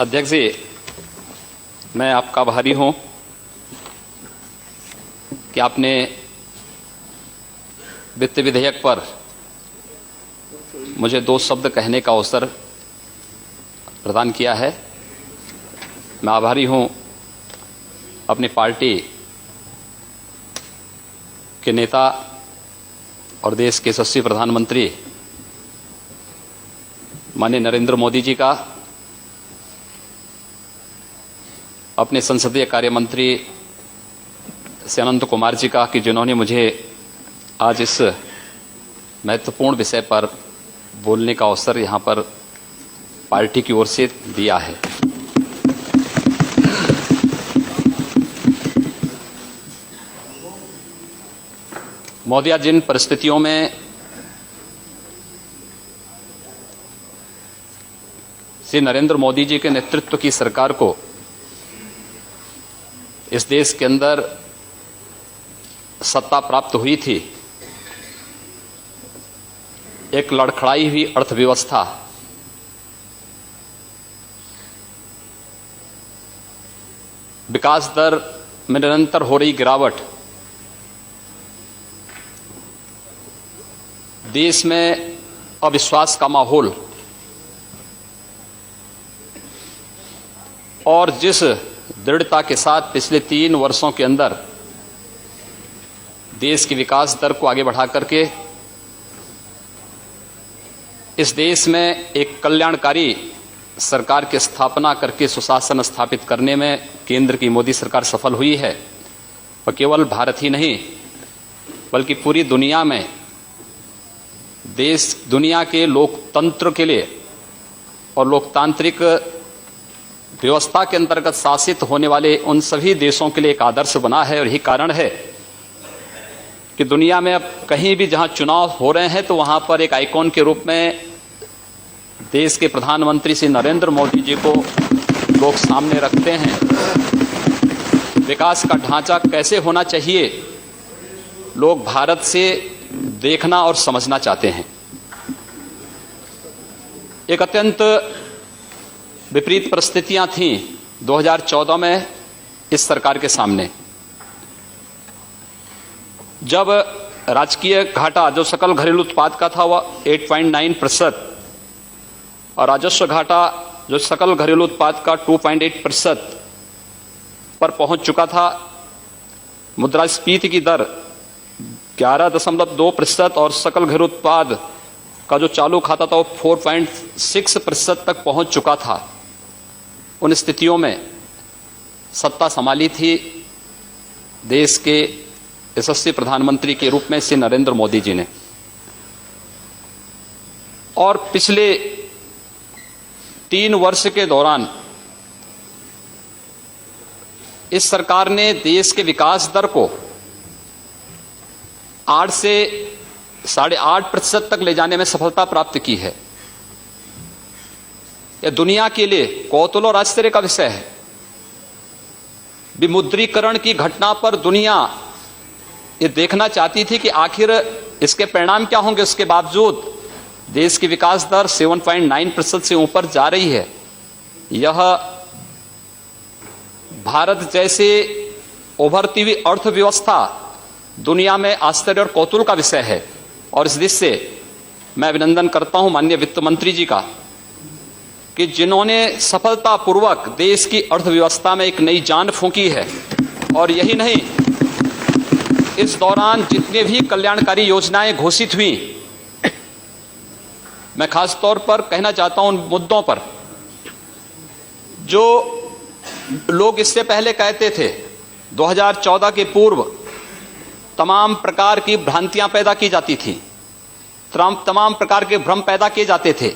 अध्यक्ष जी, मैं आपका आभारी हूं कि आपने वित्त विधेयक पर मुझे 2 शब्द कहने का अवसर प्रदान किया है। मैं आभारी हूं अपनी पार्टी के नेता और देश के यशस्वी प्रधानमंत्री माननीय नरेंद्र मोदी जी का, अपने संसदीय कार्य मंत्री श्री अनंत कुमार जी का कि जिन्होंने मुझे आज इस महत्वपूर्ण विषय पर बोलने का अवसर यहां पर पार्टी की ओर से दिया है। महोदया, जिन परिस्थितियों में श्री नरेंद्र मोदी जी के नेतृत्व की सरकार को इस देश के अंदर सत्ता प्राप्त हुई थी, एक लड़खड़ाई हुई अर्थव्यवस्था, विकास दर में निरंतर हो रही गिरावट, देश में अविश्वास का माहौल और जिस दृढ़ता के साथ पिछले 3 वर्षों के अंदर देश की विकास दर को आगे बढ़ा करके इस देश में एक कल्याणकारी सरकार की स्थापना करके सुशासन स्थापित करने में केंद्र की मोदी सरकार सफल हुई है, और केवल भारत ही नहीं बल्कि पूरी दुनिया में दुनिया के लोकतंत्र के लिए और लोकतांत्रिक व्यवस्था के अंतर्गत शासित होने वाले उन सभी देशों के लिए एक आदर्श बना है। और यही कारण है कि दुनिया में अब कहीं भी जहां चुनाव हो रहे हैं तो वहां पर एक आइकॉन के रूप में देश के प्रधानमंत्री श्री नरेंद्र मोदी जी को लोग सामने रखते हैं। विकास का ढांचा कैसे होना चाहिए, लोग भारत से देखना और समझना चाहते हैं। एक अत्यंत विपरीत परिस्थितियां थीं 2014 में इस सरकार के सामने, जब राजकीय घाटा जो सकल घरेलू उत्पाद का था वह 8.9% और राजस्व घाटा जो सकल घरेलू उत्पाद का 2.8% पर पहुंच चुका था। मुद्रास्फीति की दर 11.2% और सकल घरेलू उत्पाद का जो चालू खाता था वो 4.6% तक पहुंच चुका था। उन स्थितियों में सत्ता संभाली थी देश के यशस्वी प्रधानमंत्री के रूप में श्री नरेंद्र मोदी जी ने, और पिछले 3 वर्ष के दौरान इस सरकार ने देश के विकास दर को 8 से 8.5% तक ले जाने में सफलता प्राप्त की है। यह दुनिया के लिए कौतूहल और आश्चर्य का विषय है। विमुद्रीकरण की घटना पर दुनिया ये देखना चाहती थी कि आखिर इसके परिणाम क्या होंगे। उसके बावजूद देश की विकास दर 7.9% से ऊपर जा रही है। यह भारत जैसे उभरती हुई अर्थव्यवस्था दुनिया में आश्चर्य और कौतूहल का विषय है। और इस दृष्टि से मैं अभिनंदन करता हूं माननीय वित्त मंत्री जी का कि जिन्होंने सफलतापूर्वक देश की अर्थव्यवस्था में एक नई जान फूंकी है। और यही नहीं, इस दौरान जितने भी कल्याणकारी योजनाएं घोषित हुई, मैं खास तौर पर कहना चाहता हूं उन मुद्दों पर जो लोग इससे पहले कहते थे। 2014 के पूर्व तमाम प्रकार की भ्रांतियां पैदा की जाती थी, तमाम प्रकार के भ्रम पैदा किए जाते थे,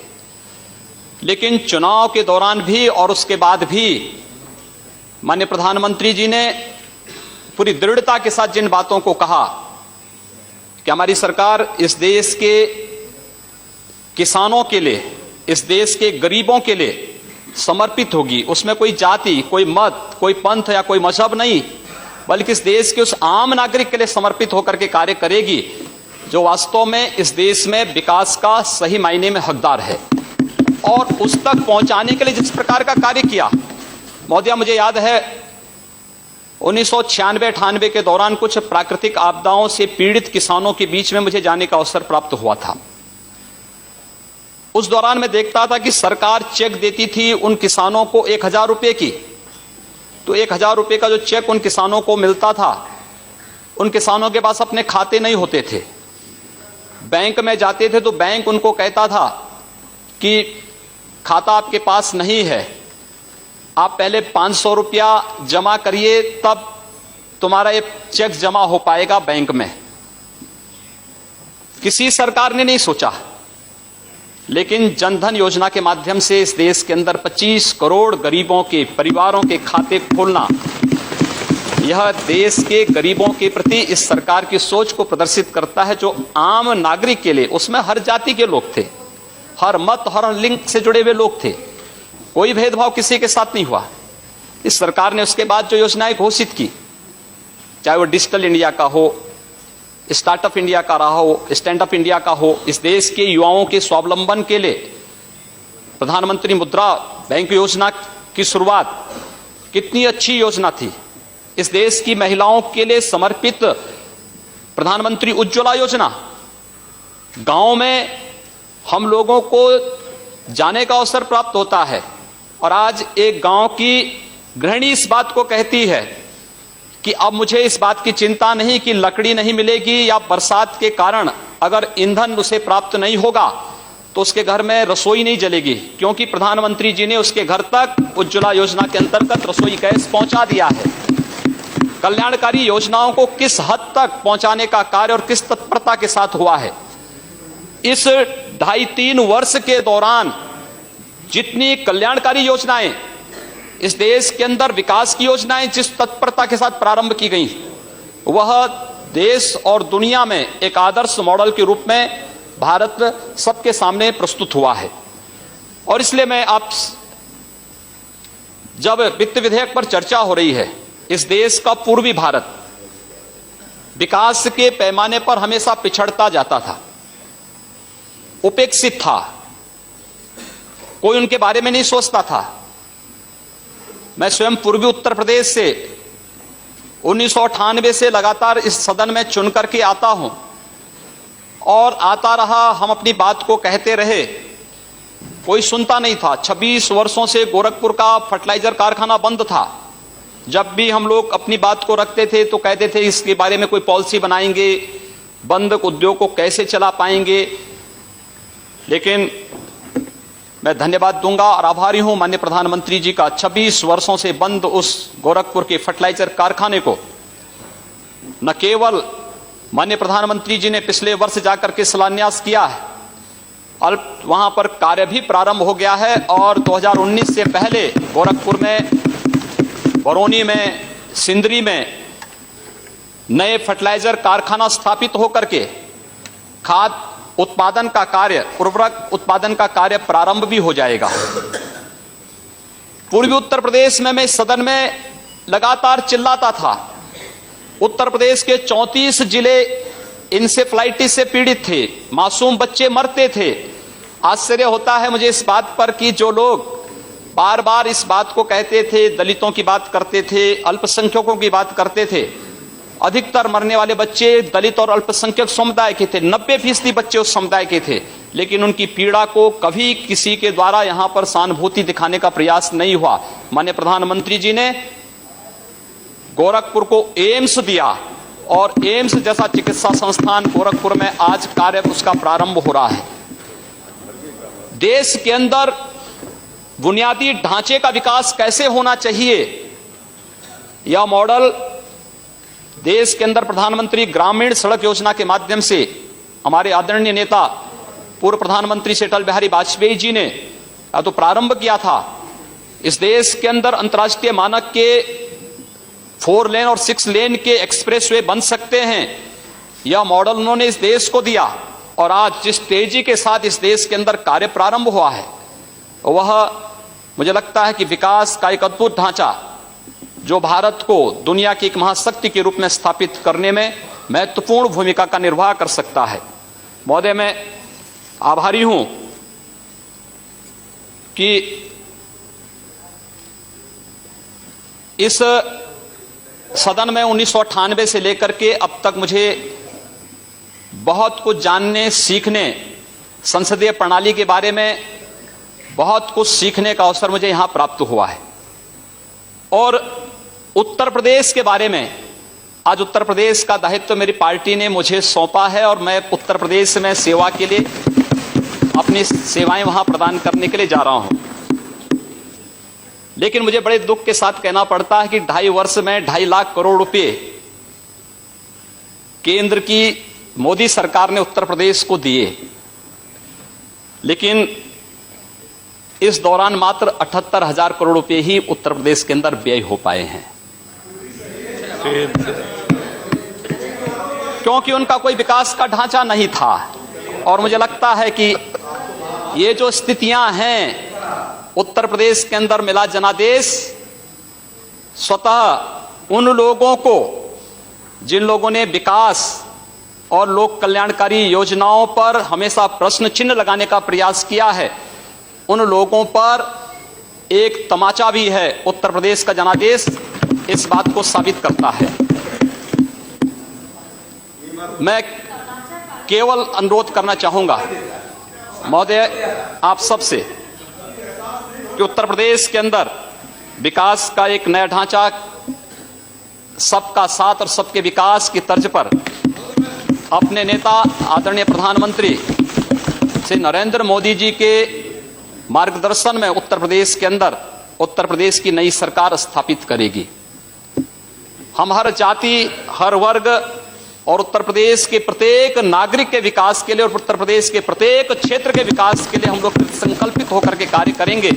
लेकिन चुनाव के दौरान भी और उसके बाद भी माननीय प्रधानमंत्री जी ने पूरी दृढ़ता के साथ जिन बातों को कहा कि हमारी सरकार इस देश के किसानों के लिए, इस देश के गरीबों के लिए समर्पित होगी, उसमें कोई जाति, कोई मत, कोई पंथ या कोई मजहब नहीं, बल्कि इस देश के उस आम नागरिक के लिए समर्पित होकर के कार्य करेगी जो वास्तव में इस देश में विकास का सही मायने में हकदार है। और उस तक पहुंचाने के लिए जिस प्रकार का कार्य किया, महोदय मुझे याद है 1996-98 के दौरान कुछ प्राकृतिक आपदाओं से पीड़ित किसानों के बीच में मुझे जाने का अवसर प्राप्त हुआ था। उस दौरान मैं देखता था कि सरकार चेक देती थी उन किसानों को 1000 रुपए की, तो 1000 रुपए का जो चेक उन किसानों को मिलता था, उन किसानों के पास अपने खाते नहीं होते थे। बैंक में जाते थे तो बैंक उनको कहता था कि खाता आपके पास नहीं है, आप पहले 500 रुपया जमा करिए तब तुम्हारा ये चेक जमा हो पाएगा बैंक में। किसी सरकार ने नहीं सोचा, लेकिन जनधन योजना के माध्यम से इस देश के अंदर 25 करोड़ गरीबों के परिवारों के खाते खोलना, यह देश के गरीबों के प्रति इस सरकार की सोच को प्रदर्शित करता है, जो आम नागरिक के लिए, उसमें हर जाति के लोग थे, हर मत हर लिंग से जुड़े हुए लोग थे, कोई भेदभाव किसी के साथ नहीं हुआ। इस सरकार ने उसके बाद जो योजनाएं घोषित की, चाहे वो डिजिटल इंडिया का हो, स्टार्टअप इंडिया का रहा हो, स्टैंड अप इंडिया का हो, इस देश के युवाओं के स्वावलंबन के लिए प्रधानमंत्री मुद्रा बैंक योजना की शुरुआत कितनी अच्छी योजना थी। इस देश की महिलाओं के लिए समर्पित प्रधानमंत्री उज्ज्वला योजना, गांव में हम लोगों को जाने का अवसर प्राप्त होता है और आज एक गांव की गृहिणी इस बात को कहती है कि अब मुझे इस बात की चिंता नहीं कि लकड़ी नहीं मिलेगी या बरसात के कारण अगर ईंधन उसे प्राप्त नहीं होगा तो उसके घर में रसोई नहीं जलेगी, क्योंकि प्रधानमंत्री जी ने उसके घर तक उज्ज्वला योजना के अंतर्गत रसोई गैस पहुंचा दिया है। कल्याणकारी योजनाओं को किस हद तक पहुंचाने का कार्य और किस तत्परता के साथ हुआ है। इस 2.5-3 वर्ष के दौरान जितनी कल्याणकारी योजनाएं, इस देश के अंदर विकास की योजनाएं जिस तत्परता के साथ प्रारंभ की गई, वह देश और दुनिया में एक आदर्श मॉडल के रूप में भारत सबके सामने प्रस्तुत हुआ है। और इसलिए मैं आप, जब वित्त विधेयक पर चर्चा हो रही है, इस देश का पूर्वी भारत विकास के पैमाने पर हमेशा पिछड़ता जाता था, उपेक्षित था, कोई उनके बारे में नहीं सोचता था। मैं स्वयं पूर्वी उत्तर प्रदेश से 1998 से लगातार इस सदन में चुन करके आता हूं और आता रहा, हम अपनी बात को कहते रहे, कोई सुनता नहीं था। 26 वर्षों से गोरखपुर का फर्टिलाइजर कारखाना बंद था। जब भी हम लोग अपनी बात को रखते थे तो कहते थे इसके बारे में कोई पॉलिसी बनाएंगे, बंद उद्योग को कैसे चला पाएंगे। लेकिन मैं धन्यवाद दूंगा और आभारी हूं माननीय प्रधानमंत्री जी का, 26 वर्षों से बंद उस गोरखपुर के फर्टिलाइजर कारखाने को न केवल माननीय प्रधानमंत्री जी ने पिछले वर्ष जाकर के शिलान्यास किया है, वहां पर कार्य भी प्रारंभ हो गया है और 2019 से पहले गोरखपुर में, बरौनी में, सिंदरी में नए फर्टिलाइजर कारखाना स्थापित होकर के खाद उत्पादन का कार्य, उर्वरक उत्पादन का कार्य प्रारंभ भी हो जाएगा। पूर्वी उत्तर प्रदेश में मैं सदन में लगातार चिल्लाता था, उत्तर प्रदेश के 34 जिले इंसेफ्लाइटिस से पीड़ित थे, मासूम बच्चे मरते थे। आश्चर्य होता है मुझे इस बात पर कि जो लोग बार बार इस बात को कहते थे, दलितों की बात करते थे, अल्पसंख्यकों की बात करते थे, अधिकतर मरने वाले बच्चे दलित और अल्पसंख्यक समुदाय के थे, 90% बच्चे उस समुदाय के थे, लेकिन उनकी पीड़ा को कभी किसी के द्वारा यहां पर सहानुभूति दिखाने का प्रयास नहीं हुआ। माननीय प्रधानमंत्री जी ने गोरखपुर को एम्स दिया और एम्स जैसा चिकित्सा संस्थान गोरखपुर में आज कार्य उसका प्रारंभ हो रहा है। देश के अंदर बुनियादी ढांचे का विकास कैसे होना चाहिए, यह मॉडल देश के अंदर प्रधानमंत्री ग्रामीण सड़क योजना के माध्यम से हमारे आदरणीय नेता पूर्व प्रधानमंत्री श्री अटल बिहारी वाजपेयी जी ने तो प्रारंभ किया था। इस देश के अंदर अंतर्राष्ट्रीय मानक के 4 लेन और 6 लेन के एक्सप्रेसवे बन सकते हैं, यह मॉडल उन्होंने इस देश को दिया। और आज जिस तेजी के साथ इस देश के अंदर कार्य प्रारंभ हुआ है, वह मुझे लगता है कि विकास का एक अद्भुत ढांचा जो भारत को दुनिया की एक महाशक्ति के रूप में स्थापित करने में महत्वपूर्ण भूमिका का निर्वाह कर सकता है। महोदय, मैं आभारी हूं कि इस सदन में 1998 से लेकर के अब तक मुझे बहुत कुछ जानने, सीखने, संसदीय प्रणाली के बारे में बहुत कुछ सीखने का अवसर मुझे यहां प्राप्त हुआ है। और उत्तर प्रदेश के बारे में, आज उत्तर प्रदेश का दायित्व मेरी पार्टी ने मुझे सौंपा है और मैं उत्तर प्रदेश में सेवा के लिए अपनी सेवाएं वहां प्रदान करने के लिए जा रहा हूं। लेकिन मुझे बड़े दुख के साथ कहना पड़ता है कि 2.5 वर्ष में 2.5 लाख करोड़ रुपए केंद्र की मोदी सरकार ने उत्तर प्रदेश को दिए, लेकिन इस दौरान मात्र 78,000 करोड़ रुपए ही उत्तर प्रदेश के अंदर व्यय हो पाए हैं, क्योंकि उनका कोई विकास का ढांचा नहीं था। और मुझे लगता है कि ये जो स्थितियां हैं उत्तर प्रदेश के अंदर, मिला जनादेश स्वतः उन लोगों को, जिन लोगों ने विकास और लोक कल्याणकारी योजनाओं पर हमेशा प्रश्न चिन्ह लगाने का प्रयास किया है, उन लोगों पर एक तमाचा भी है। उत्तर प्रदेश का जनादेश इस बात को साबित करता है। मैं केवल अनुरोध करना चाहूंगा महोदय आप सबसे कि उत्तर प्रदेश के अंदर विकास का एक नया ढांचा, सबका साथ और सबके विकास की तर्ज पर अपने नेता आदरणीय प्रधानमंत्री श्री नरेंद्र मोदी जी के मार्गदर्शन में उत्तर प्रदेश के अंदर उत्तर प्रदेश की नई सरकार स्थापित करेगी। हम हर जाति, हर वर्ग और उत्तर प्रदेश के प्रत्येक नागरिक के विकास के लिए और उत्तर प्रदेश के प्रत्येक क्षेत्र के विकास के लिए हम लोग संकल्पित होकर के कार्य करेंगे।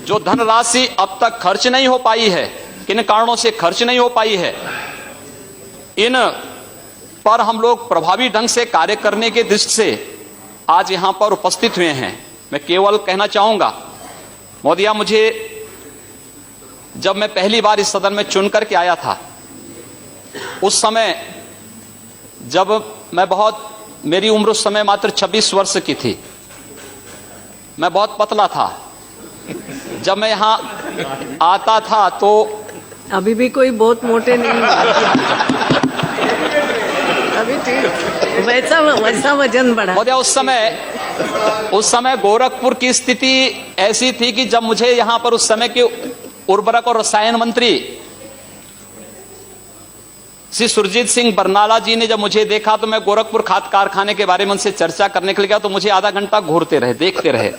जो धनराशि अब तक खर्च नहीं हो पाई है, किन कारणों से खर्च नहीं हो पाई है, इन पर हम लोग प्रभावी ढंग से कार्य करने के दृष्टि से आज यहां पर उपस्थित हुए हैं। मैं केवल कहना चाहूंगा मोदिया, मुझे जब मैं पहली बार इस सदन में चुन करके आया था, उस समय जब मैं मेरी उम्र उस समय मात्र 26 वर्ष की थी, मैं बहुत पतला था। जब मैं यहां आता था तो अभी भी कोई बहुत मोटे नहीं अभी ठीक वैसा वजन बढ़ा। उस समय गोरखपुर की स्थिति ऐसी थी कि जब मुझे यहां पर उस समय के उर्वरक और रसायन मंत्री श्री सुरजीत सिंह बरनाला जी ने जब मुझे देखा तो मैं गोरखपुर खाद कारखाने के बारे में उनसे चर्चा करने के लिए गया, तो मुझे आधा घंटा घूरते रहे, देखते रहे।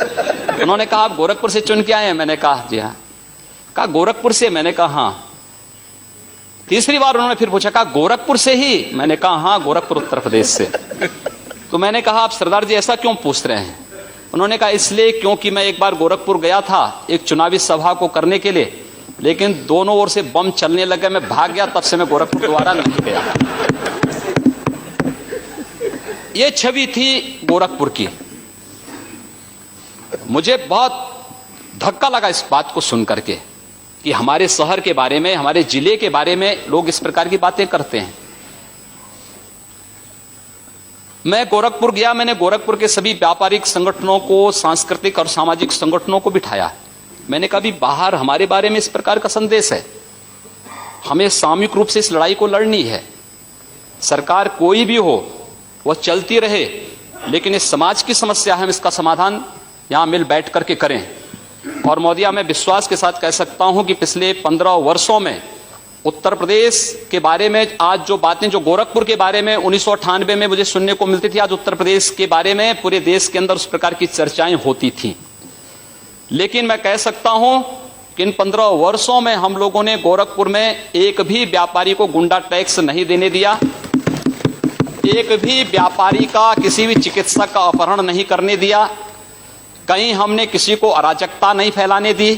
उन्होंने कहा आप गोरखपुर से चुन के आए हैं? मैंने कहा जी हाँ। कहा गोरखपुर से? मैंने कहा हाँ। तीसरी बार उन्होंने फिर पूछा, कहा गोरखपुर से ही? मैंने कहा हाँ, गोरखपुर उत्तर प्रदेश से। तो मैंने कहा आप सरदार जी ऐसा क्यों पूछ रहे हैं? उन्होंने कहा इसलिए क्योंकि मैं एक बार गोरखपुर गया था एक चुनावी सभा को करने के लिए, लेकिन दोनों ओर से बम चलने लगे, मैं भाग गया, तब से मैं गोरखपुर दोबारा नहीं गया। ये छवि थी गोरखपुर की। मुझे बहुत धक्का लगा इस बात को सुन करके कि हमारे शहर के बारे में, हमारे जिले के बारे में लोग इस प्रकार की बातें करते हैं। मैं गोरखपुर गया, मैंने गोरखपुर के सभी व्यापारिक संगठनों को, सांस्कृतिक और सामाजिक संगठनों को बिठाया। मैंने कहा भी बाहर हमारे बारे में इस प्रकार का संदेश है, हमें सामूहिक रूप से इस लड़ाई को लड़नी है। सरकार कोई भी हो वह चलती रहे, लेकिन इस समाज की समस्या है, हम इसका समाधान यहां मिल बैठ करके करें। और मोदिया, मैं विश्वास के साथ कह सकता हूं कि पिछले 15 वर्षों में उत्तर प्रदेश के बारे में आज जो बातें, जो गोरखपुर के बारे में 1998 में मुझे सुनने को मिलती थी, आज उत्तर प्रदेश के बारे में पूरे देश के अंदर उस प्रकार की चर्चाएं होती थी। लेकिन मैं कह सकता हूं कि इन 15 वर्षों में हम लोगों ने गोरखपुर में एक भी व्यापारी को गुंडा टैक्स नहीं देने दिया, एक भी व्यापारी का, किसी भी चिकित्सक का अपहरण नहीं करने दिया, कहीं हमने किसी को अराजकता नहीं फैलाने दी।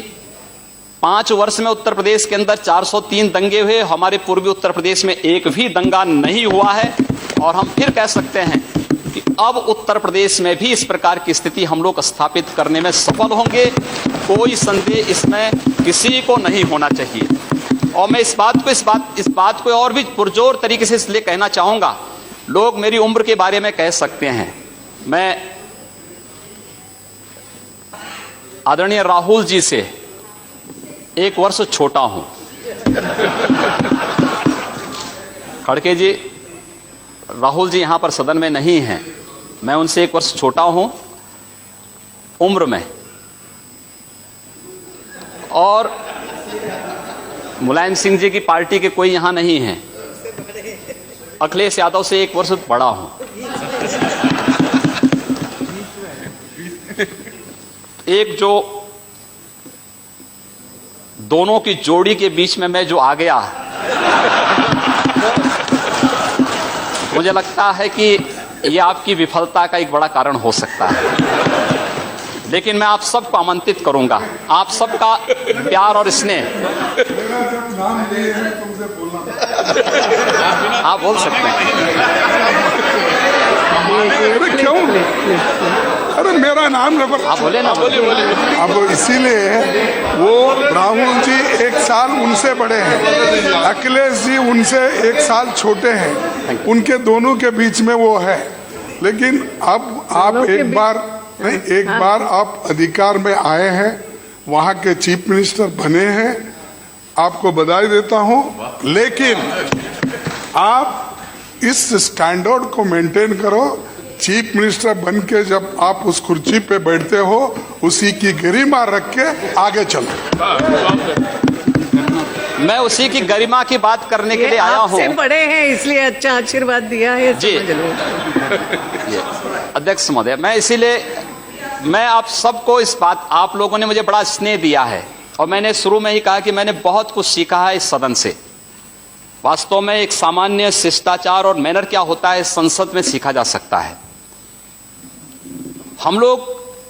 5 वर्ष में उत्तर प्रदेश के अंदर 403 दंगे हुए, हमारे पूर्वी उत्तर प्रदेश में एक भी दंगा नहीं हुआ है। और हम फिर कह सकते हैं कि अब उत्तर प्रदेश में भी इस प्रकार की स्थिति हम लोग स्थापित करने में सफल होंगे, कोई संदेह इसमें किसी को नहीं होना चाहिए। और मैं इस बात को और भी पुरजोर तरीके से इसलिए कहना चाहूंगा, लोग मेरी उम्र के बारे में कह सकते हैं, मैं आदरणीय राहुल जी से 1 वर्ष छोटा हूं। खड़गे जी, राहुल जी यहां पर सदन में नहीं हैं, मैं उनसे 1 वर्ष छोटा हूं उम्र में, और मुलायम सिंह जी की पार्टी के कोई यहां नहीं हैं। अखिलेश यादव से 1 वर्ष बड़ा हूं। एक जो दोनों की जोड़ी के बीच में मैं जो आ गया, मुझे लगता है कि यह आपकी विफलता का एक बड़ा कारण हो सकता है। लेकिन मैं आप सबको आमंत्रित करूंगा, आप सबका प्यार और स्नेह। आप बोल सकते हैं। अरे क्यों? अरे मेरा नाम रबर, आप बोले ना। अब इसीलिए वो राहुल जी 1 साल उनसे बड़े हैं, अखिलेश जी उनसे 1 साल छोटे हैं, उनके दोनों के बीच में वो है। लेकिन अब आप एक बार आप अधिकार में आए हैं, वहाँ के चीफ मिनिस्टर बने हैं, आपको बधाई देता हूँ। लेकिन आप इस स्टैंडर्ड को मेंटेन करो। चीफ मिनिस्टर बन के जब आप उस कुर्सी पे बैठते हो, उसी की गरिमा रख के आगे चलो। मैं उसी की गरिमा की बात करने के लिए आया हूँ। आपसे बड़े हैं इसलिए अच्छा आशीर्वाद दिया है, जी अध्यक्ष महोदय, मैं आप सबको इस बात, आप लोगों ने मुझे बड़ा स्नेह दिया है, और मैंने शुरू में ही कहा कि मैंने बहुत कुछ सीखा है इस सदन से। वास्तव में एक सामान्य शिष्टाचार और मैनर क्या होता है संसद में सीखा जा सकता है। हम लोग,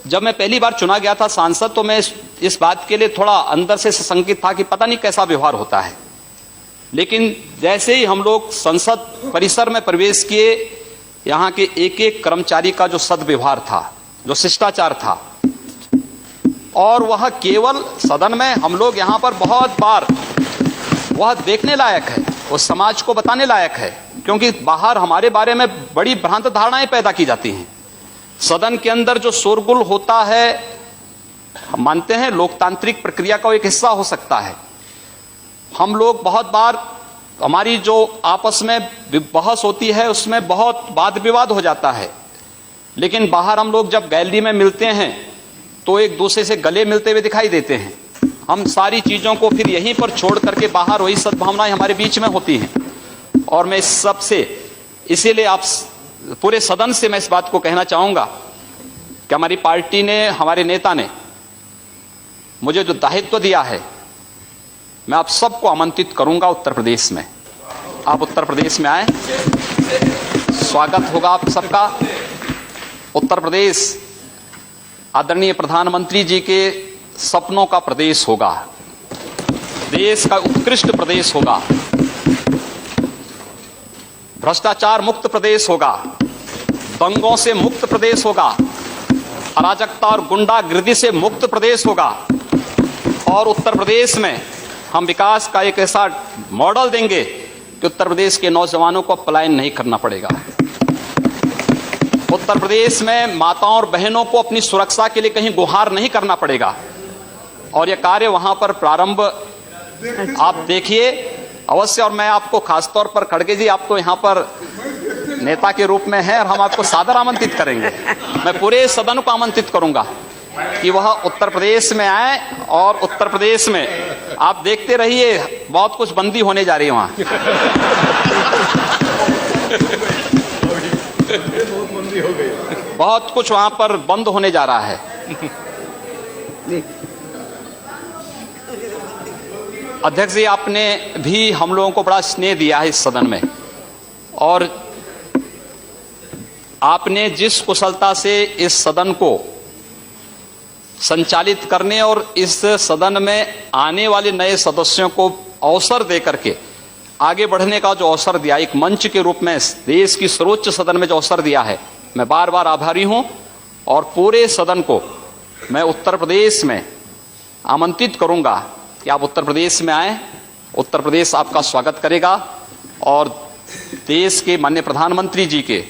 जब मैं पहली बार चुना गया था सांसद, तो मैं इस बात के लिए थोड़ा अंदर से संकित था कि पता नहीं कैसा व्यवहार होता है। लेकिन जैसे ही हम लोग संसद परिसर में प्रवेश किए, यहाँ के एक एक कर्मचारी का जो सद्व्यवहार था, जो शिष्टाचार था, और वह केवल सदन में हम लोग यहाँ पर बहुत बार वह देखने लायक है, वो समाज को बताने लायक है, क्योंकि बाहर हमारे बारे में बड़ी भ्रांत धारणाएं पैदा की जाती हैं। सदन के अंदर जो शोरगुल होता है, हम मानते हैं लोकतांत्रिक प्रक्रिया का एक हिस्सा हो सकता है। हम लोग बहुत बार, हमारी जो आपस में बहस होती है उसमें बहुत वाद विवाद हो जाता है, लेकिन बाहर हम लोग जब गैलरी में मिलते हैं तो एक दूसरे से गले मिलते हुए दिखाई देते हैं। हम सारी चीजों को फिर यहीं पर छोड़ करके बाहर वही सद्भावनाएं हमारे बीच में होती हैं। और मैं इस सब से, इसीलिए आप पूरे सदन से मैं इस बात को कहना चाहूंगा कि हमारी पार्टी ने, हमारे नेता ने मुझे जो दायित्व दिया है, मैं आप सबको आमंत्रित करूंगा उत्तर प्रदेश में। आप उत्तर प्रदेश में आए, स्वागत होगा आप सबका। उत्तर प्रदेश आदरणीय प्रधानमंत्री जी के सपनों का प्रदेश होगा, देश का उत्कृष्ट प्रदेश होगा, भ्रष्टाचार मुक्त प्रदेश होगा, दंगों से मुक्त प्रदेश होगा, अराजकता और गुंडागिर्दी से मुक्त प्रदेश होगा। और उत्तर प्रदेश में हम विकास का एक ऐसा मॉडल देंगे कि उत्तर प्रदेश के नौजवानों को पलायन नहीं करना पड़ेगा। उत्तर प्रदेश में माताओं और बहनों को अपनी सुरक्षा के लिए कहीं गुहार नहीं करना पड़ेगा। और यह कार्य वहां पर प्रारंभ आप देखिए अवश्य। और मैं आपको खासतौर पर, खड़गे जी आप तो यहाँ पर नेता के रूप में हैं और हम आपको सादर आमंत्रित करेंगे। मैं पूरे सदन को आमंत्रित करूंगा कि वह उत्तर प्रदेश में आए, और उत्तर प्रदेश में आप देखते रहिए बहुत कुछ बंदी होने जा रही है वहां। बहुत कुछ वहां पर बंद होने जा रहा है। अध्यक्ष जी, आपने भी हम लोगों को बड़ा स्नेह दिया है इस सदन में, और आपने जिस कुशलता से इस सदन को संचालित करने और इस सदन में आने वाले नए सदस्यों को अवसर देकर के आगे बढ़ने का जो अवसर दिया, एक मंच के रूप में देश की सर्वोच्च सदन में जो अवसर दिया है, मैं बार बार आभारी हूं। और पूरे सदन को मैं उत्तर प्रदेश में आमंत्रित करूंगा कि आप उत्तर प्रदेश में आए। उत्तर प्रदेश आपका स्वागत करेगा, और देश के माननीय प्रधानमंत्री जी के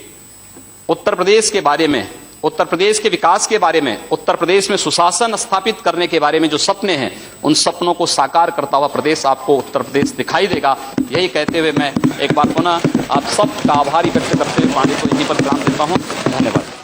उत्तर प्रदेश के बारे में उत्तर प्रदेश के विकास के बारे में, उत्तर प्रदेश में सुशासन स्थापित करने के बारे में जो सपने हैं, उन सपनों को साकार करता हुआ प्रदेश आपको उत्तर प्रदेश दिखाई देगा। यही कहते हुए मैं एक बार पुनः आप सबका आभारी व्यक्त करते हुए पानी को यहीं पर विराम देता हूं। धन्यवाद।